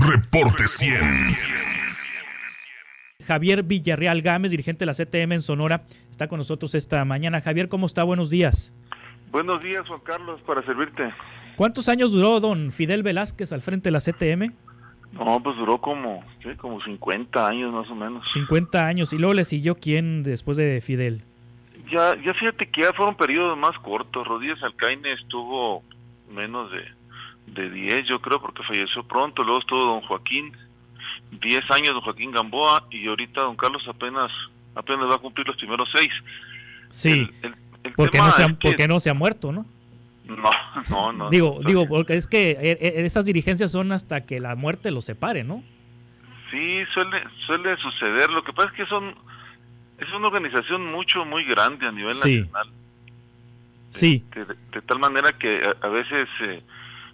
Reporte 100. Javier Villarreal Gámez, dirigente de la CTM en Sonora, está con nosotros esta mañana. Javier, ¿cómo está? Buenos días. Buenos días, Juan Carlos, para servirte. ¿Cuántos años duró don Fidel Velázquez al frente de la CTM? No, pues duró como 50 años más o menos. 50 años. ¿Y luego le siguió quién después de Fidel? Ya fíjate que ya fueron periodos más cortos. Rodríguez Alcaine estuvo menos de 10, yo creo, porque falleció pronto. Luego estuvo don Joaquín, 10 años don Joaquín Gamboa, y ahorita don Carlos apenas va a cumplir los primeros 6. Sí, el porque tema porque no se ha muerto, ¿no? No. Digo, porque es que esas dirigencias son hasta que la muerte los separe, ¿no? Sí, suele suceder. Lo que pasa es que es una organización muy grande a nivel nacional. Sí. De tal manera que a veces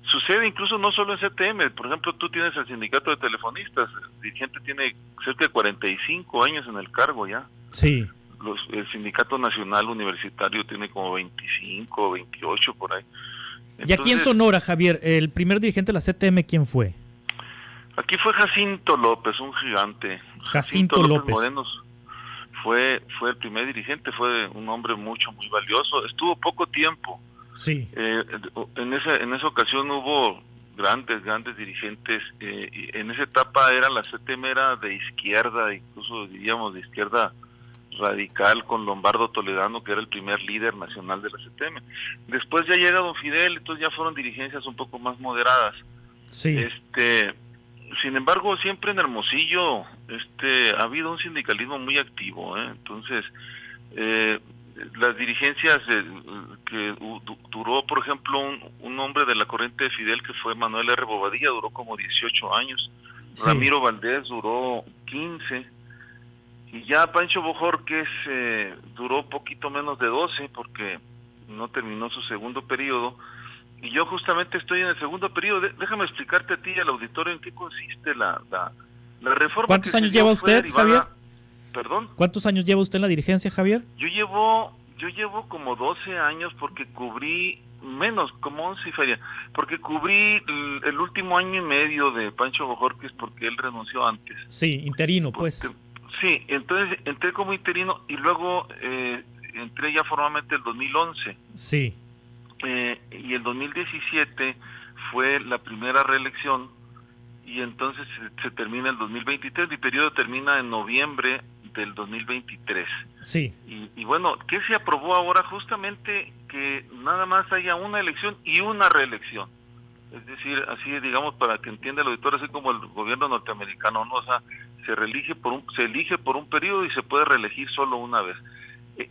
sucede incluso no solo en CTM. Por ejemplo, tú tienes el sindicato de telefonistas. El dirigente tiene cerca de 45 años en el cargo ya. Sí. El sindicato nacional universitario tiene como 25, 28 por ahí. Entonces, ¿y aquí en Sonora, Javier, el primer dirigente de la CTM, quién fue? Aquí fue Jacinto López, un gigante. Jacinto López Morenos fue el primer dirigente, fue un hombre muy valioso. Estuvo poco tiempo. Sí. En esa ocasión hubo grandes dirigentes. Y en esa etapa la CTM era de izquierda, incluso diríamos de izquierda radical, con Lombardo Toledano, que era el primer líder nacional de la CTM. Después ya llega don Fidel, entonces ya fueron dirigencias un poco más moderadas. Sí. Sin embargo, siempre en Hermosillo ha habido un sindicalismo muy activo, entonces las dirigencias que duró, por ejemplo, un hombre de la corriente de Fidel, que fue Manuel R. Bobadilla, duró como 18 años. Sí. Ramiro Valdés duró 15. Y ya Pancho Bojorquez duró poquito menos de 12, porque no terminó su segundo periodo. Y yo justamente estoy en el segundo periodo. Déjame explicarte a ti y al auditorio en qué consiste la reforma. ¿Cuántos años lleva usted, Javier? ¿Perdón? ¿Cuántos años lleva usted en la dirigencia, Javier? Yo llevo como 12 años, porque cubrí menos, como 11 y feria, porque cubrí el último año y medio de Pancho Bojorquez, porque él renunció antes. Sí, interino, pues. Sí, entonces entré como interino y luego entré ya formalmente el 2011. Sí. Y el 2017 fue la primera reelección, y entonces se termina el 2023. Mi periodo termina en noviembre del 2023. Sí. Y bueno, ¿qué se aprobó ahora? Justamente que nada más haya una elección y una reelección. Es decir, así digamos, para que entienda el auditor, así como el gobierno norteamericano, ¿no? O sea, se elige por un periodo y se puede reelegir solo una vez.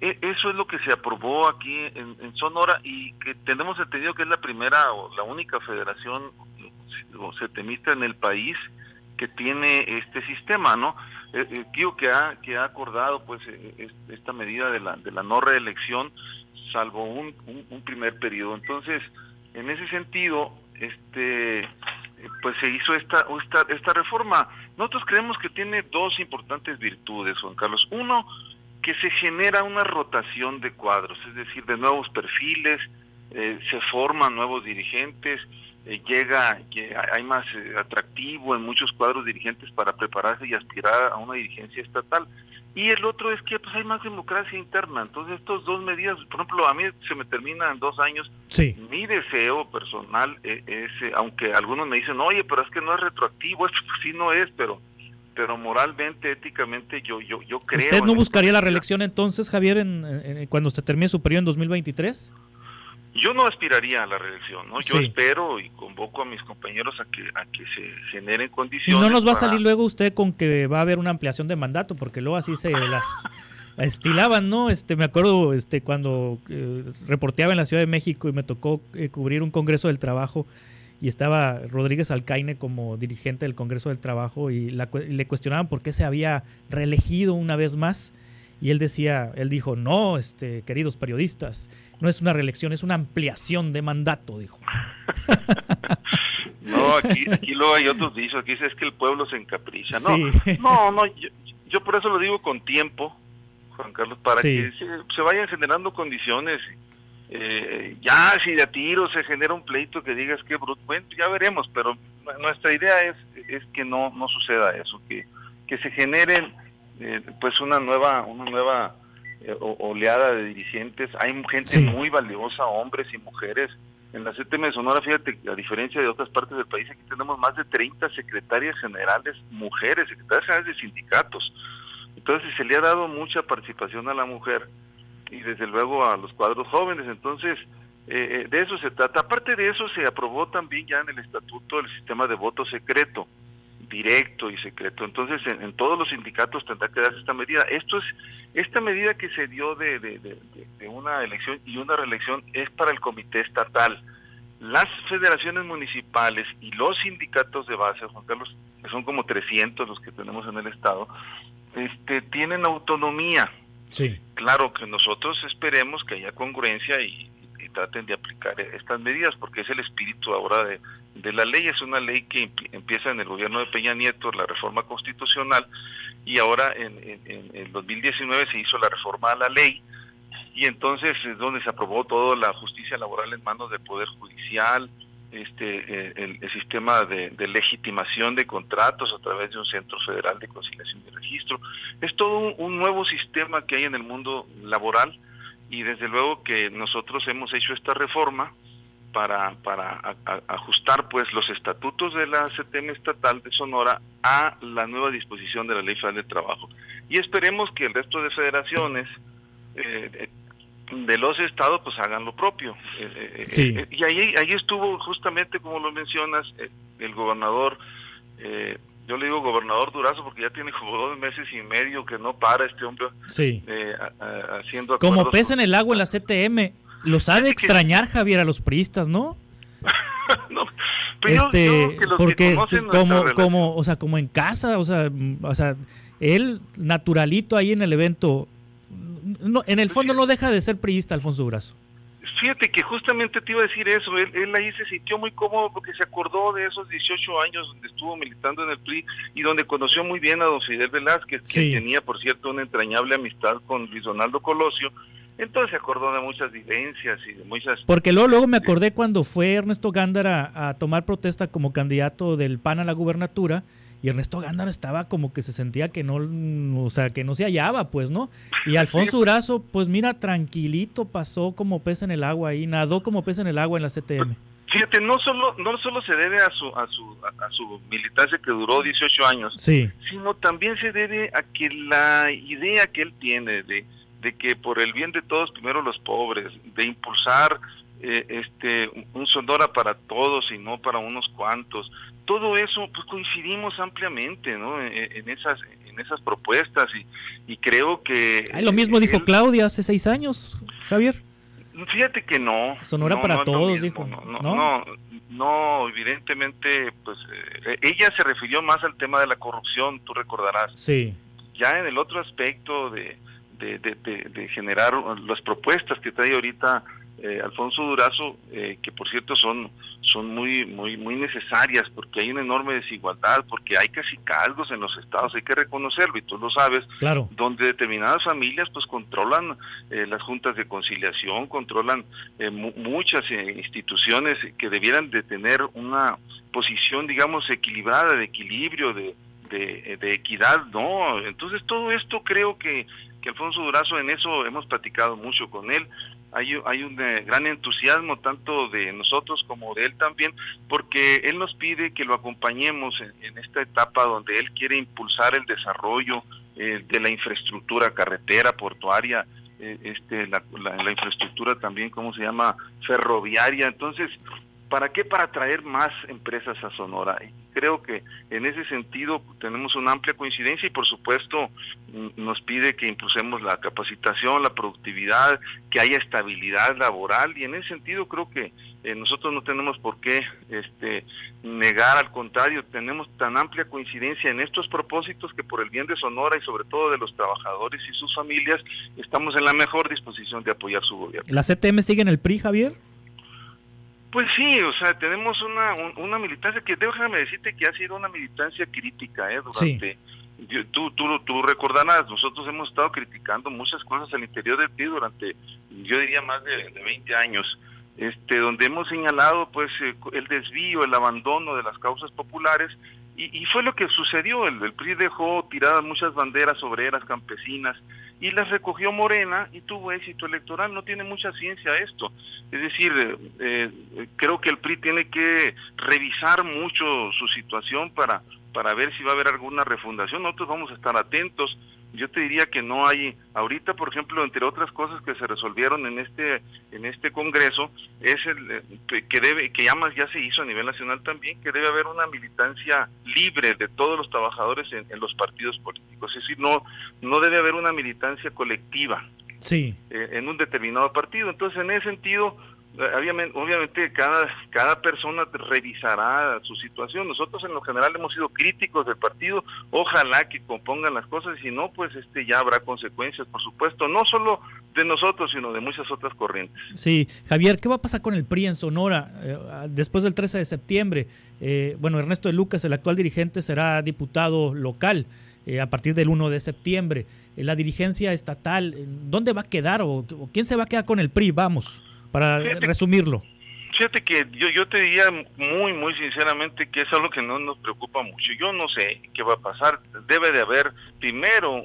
Eso es lo que se aprobó aquí en Sonora, y que tenemos entendido que es la primera o la única federación setemista en el país que tiene este sistema, ¿no? Digo que ha acordado pues esta medida de la no reelección, salvo un primer periodo. Entonces, en ese sentido, pues se hizo esta reforma. Nosotros creemos que tiene dos importantes virtudes, Juan Carlos. Uno, que se genera una rotación de cuadros, es decir, de nuevos perfiles, se forman nuevos dirigentes, hay más atractivo en muchos cuadros dirigentes para prepararse y aspirar a una dirigencia estatal. Y el otro es que pues hay más democracia interna. Entonces, estas dos medidas, por ejemplo, a mí se me termina en 2 años. Sí. Mi deseo personal es, aunque algunos me dicen, oye, pero es que no es retroactivo, esto pues sí no es, pero moralmente, éticamente, yo creo. ¿Usted no buscaría la reelección entonces, Javier, cuando usted termine su periodo en 2023? Yo no aspiraría a la reelección, ¿no? Yo Sí. espero y convoco a mis compañeros a que se generen condiciones. ¿Y no nos va a salir luego usted con que va a haber una ampliación de mandato? Porque luego así se las estilaban, ¿no? Me acuerdo cuando reporteaba en la Ciudad de México y me tocó cubrir un Congreso del Trabajo, y estaba Rodríguez Alcaine como dirigente del Congreso del Trabajo, y le cuestionaban por qué se había reelegido una vez más, y él dijo, no, queridos periodistas, no es una reelección, es una ampliación de mandato, dijo. No, aquí luego hay otros dichos, aquí es que el pueblo se encapricha. No, sí. no, yo por eso lo digo con tiempo, Juan Carlos, para sí. que se vayan generando condiciones. Ya si de a tiro se genera un pleito que digas que bruto, bueno, ya veremos, pero nuestra idea es que no suceda eso, que se generen pues una nueva oleada de dirigentes. Hay gente muy valiosa, hombres y mujeres. En la CTM de Sonora, fíjate, a diferencia de otras partes del país, aquí tenemos más de 30 secretarias generales mujeres, secretarias generales de sindicatos. Entonces se le ha dado mucha participación a la mujer y desde luego a los cuadros jóvenes. Entonces de eso se trata. Aparte de eso, se aprobó también ya en el estatuto el sistema de voto secreto, directo y secreto. Entonces en todos los sindicatos tendrá que darse esta medida. Esta medida que se dio de una elección y una reelección es para el comité estatal. Las federaciones municipales y los sindicatos de base, Juan Carlos, que son como 300 los que tenemos en el estado, tienen autonomía. Sí. Claro que nosotros esperemos que haya congruencia y traten de aplicar estas medidas, porque es el espíritu ahora de la ley. Es una ley que empieza en el gobierno de Peña Nieto, la reforma constitucional, y ahora en el 2019 se hizo la reforma a la ley, y entonces es donde se aprobó toda la justicia laboral en manos del Poder Judicial, el sistema de legitimación de contratos a través de un Centro Federal de Conciliación y Registro. Es todo un nuevo sistema que hay en el mundo laboral, y desde luego que nosotros hemos hecho esta reforma para ajustar pues los estatutos de la CTM estatal de Sonora a la nueva disposición de la Ley Federal del Trabajo. Y esperemos que el resto de federaciones de los estados pues hagan lo propio. Y ahí estuvo justamente, como lo mencionas, el gobernador, yo le digo gobernador Durazo porque ya tiene como 2 meses y medio que no para este hombre haciendo acuerdos. Como pez en el agua en la CTM, los ha de extrañar, Javier, a los priistas, ¿no? No, pero porque como en casa, o sea, él naturalito ahí en el evento, no, en el fondo no deja de ser priista, Alfonso Durazo. Fíjate que justamente te iba a decir eso, él ahí se sintió muy cómodo porque se acordó de esos 18 años donde estuvo militando en el PRI y donde conoció muy bien a don Fidel Velázquez, que tenía, por cierto, una entrañable amistad con Luis Donaldo Colosio. Entonces se acordó de muchas vivencias y de muchas... Porque luego me acordé cuando fue Ernesto Gándara a tomar protesta como candidato del PAN a la gubernatura, y Ernesto Gándara estaba como que se sentía que no, o sea, que no se hallaba, pues, ¿no? Y Alfonso Durazo, pues mira, tranquilito pasó como pez en el agua ahí, nadó como pez en el agua en la CTM. Fíjate, no solo se debe a su militancia que duró 18 años, sino también se debe a que la idea que él tiene de que por el bien de todos, primero los pobres, de impulsar un Sonora para todos y no para unos cuantos, todo eso pues coincidimos ampliamente, ¿no? en esas propuestas y creo que lo mismo dijo Claudia hace 6 años, Javier. Fíjate que no. Sonora para todos, dijo. No, evidentemente, pues ella se refirió más al tema de la corrupción, tú recordarás. Sí. Ya en el otro aspecto de generar las propuestas que trae ahorita Alfonso Durazo, que por cierto son muy necesarias, porque hay una enorme desigualdad, porque hay cacicazgos en los estados, hay que reconocerlo, y tú lo sabes, claro, donde determinadas familias pues controlan las juntas de conciliación, controlan muchas instituciones que debieran de tener una posición, digamos, equilibrada, de equilibrio, de equidad, no. Entonces todo esto creo que Alfonso Durazo, en eso hemos platicado mucho con él. Hay un gran entusiasmo tanto de nosotros como de él también, porque él nos pide que lo acompañemos en esta etapa donde él quiere impulsar el desarrollo de la infraestructura carretera, portuaria, la infraestructura también, ¿cómo se llama?, ferroviaria. Entonces, ¿para qué? Para atraer más empresas a Sonora. Y creo que en ese sentido tenemos una amplia coincidencia y por supuesto nos pide que impulsemos la capacitación, la productividad, que haya estabilidad laboral, y en ese sentido creo que nosotros no tenemos por qué negar, al contrario, tenemos tan amplia coincidencia en estos propósitos que por el bien de Sonora y sobre todo de los trabajadores y sus familias estamos en la mejor disposición de apoyar su gobierno. ¿La CTM sigue en el PRI, Javier? Pues sí, o sea, tenemos una militancia que, déjame decirte que ha sido una militancia crítica, durante... Sí. Tú recordarás, nosotros hemos estado criticando muchas cosas al interior del PRI durante, yo diría, más de 20 años. donde hemos señalado pues el desvío, el abandono de las causas populares, y fue lo que sucedió. El PRI dejó tiradas muchas banderas obreras, campesinas, y las recogió Morena y tuvo éxito electoral. No tiene mucha ciencia esto. Es decir, creo que el PRI tiene que revisar mucho su situación para ver si va a haber alguna refundación. Nosotros vamos a estar atentos. Yo te diría que no hay, ahorita por ejemplo, entre otras cosas que se resolvieron en este Congreso, es que ya se hizo a nivel nacional también, que debe haber una militancia libre de todos los trabajadores en los partidos políticos. Es decir, no debe haber una militancia colectiva, sí, en un determinado partido. Entonces, en ese sentido, obviamente cada persona revisará su situación. Nosotros en lo general hemos sido críticos del partido, ojalá que compongan las cosas, y si no, pues ya habrá consecuencias, por supuesto, no solo de nosotros, sino de muchas otras corrientes. Sí, Javier, ¿qué va a pasar con el PRI en Sonora después del 13 de septiembre? Ernesto de Lucas, el actual dirigente, será diputado local a partir del 1 de septiembre. La dirigencia estatal, ¿dónde va a quedar o quién se va a quedar con el PRI? Vamos, para resumirlo. Fíjate que yo te diría muy sinceramente que es algo que no nos preocupa mucho. Yo no sé qué va a pasar. Debe de haber primero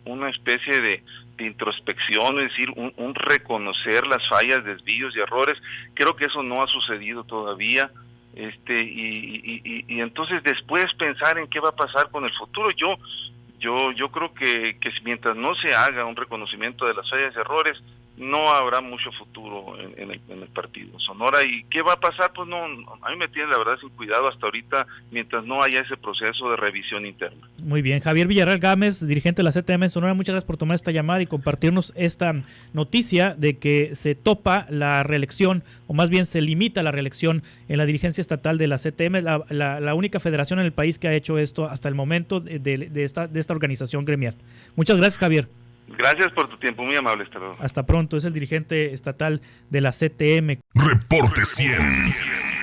una especie de introspección, es decir, un reconocer las fallas, desvíos y errores. Creo que eso no ha sucedido todavía. Y entonces después pensar en qué va a pasar con el futuro. Yo creo que mientras no se haga un reconocimiento de las fallas y errores, no habrá mucho futuro en el partido Sonora. ¿Y qué va a pasar? Pues no, a mí me tiene la verdad sin cuidado hasta ahorita, mientras no haya ese proceso de revisión interna. Muy bien, Javier Villarreal Gámez, dirigente de la CTM Sonora, muchas gracias por tomar esta llamada y compartirnos esta noticia de que se topa la reelección, o más bien se limita la reelección en la dirigencia estatal de la CTM, la única federación en el país que ha hecho esto hasta el momento de esta organización gremial. Muchas gracias, Javier. Gracias por tu tiempo, muy amable. Hasta luego. Hasta pronto, es el dirigente estatal de la CTM. Reporte 100.